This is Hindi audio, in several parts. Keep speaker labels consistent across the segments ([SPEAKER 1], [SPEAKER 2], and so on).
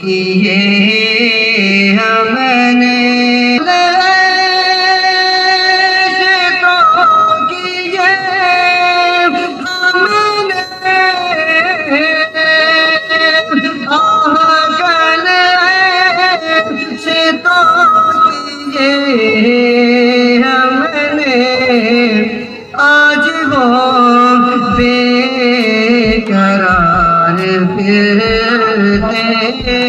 [SPEAKER 1] किए हमने आज वो बेकरार फिरते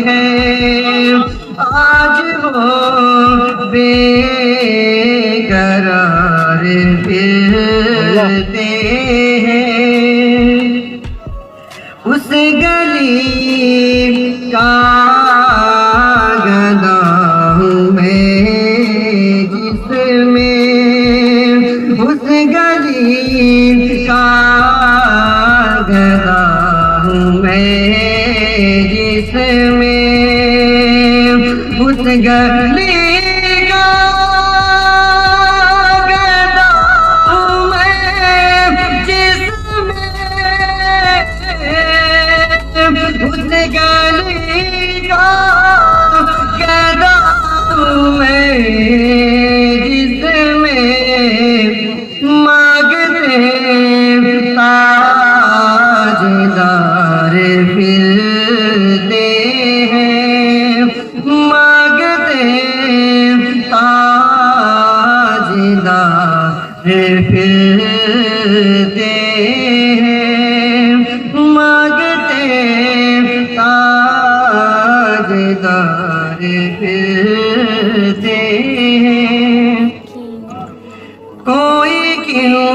[SPEAKER 1] हैं, आज वो बेकरार फिरते हैं। उस गली का गदा हूँ मैं जिसमें, उस गली का गदा हूँ मैं जिसमें, उस गली का गदा हूँ मैं जिसमें, उस गली का गदा हूँ मैं जिसमें मांगते ताजदार फिरते हैं, मांगते ताजदार फिरते हैं, मांगते ताजदार फिरते हैं। कोई क्यों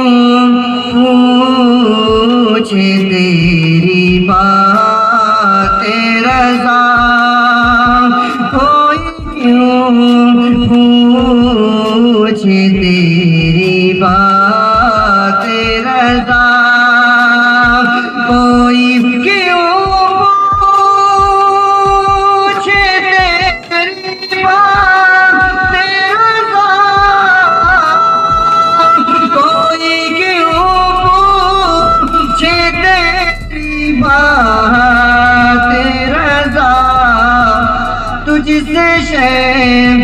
[SPEAKER 1] पूछे तेरी बातें रज़ा, कोई क्यों पूछे तेरी बातें रज़ा, कोई क्यों पूछे तेरी बातें रज़ा, कोई क्यों पूछे तेरी बातें रज़ा, तुझसे शैम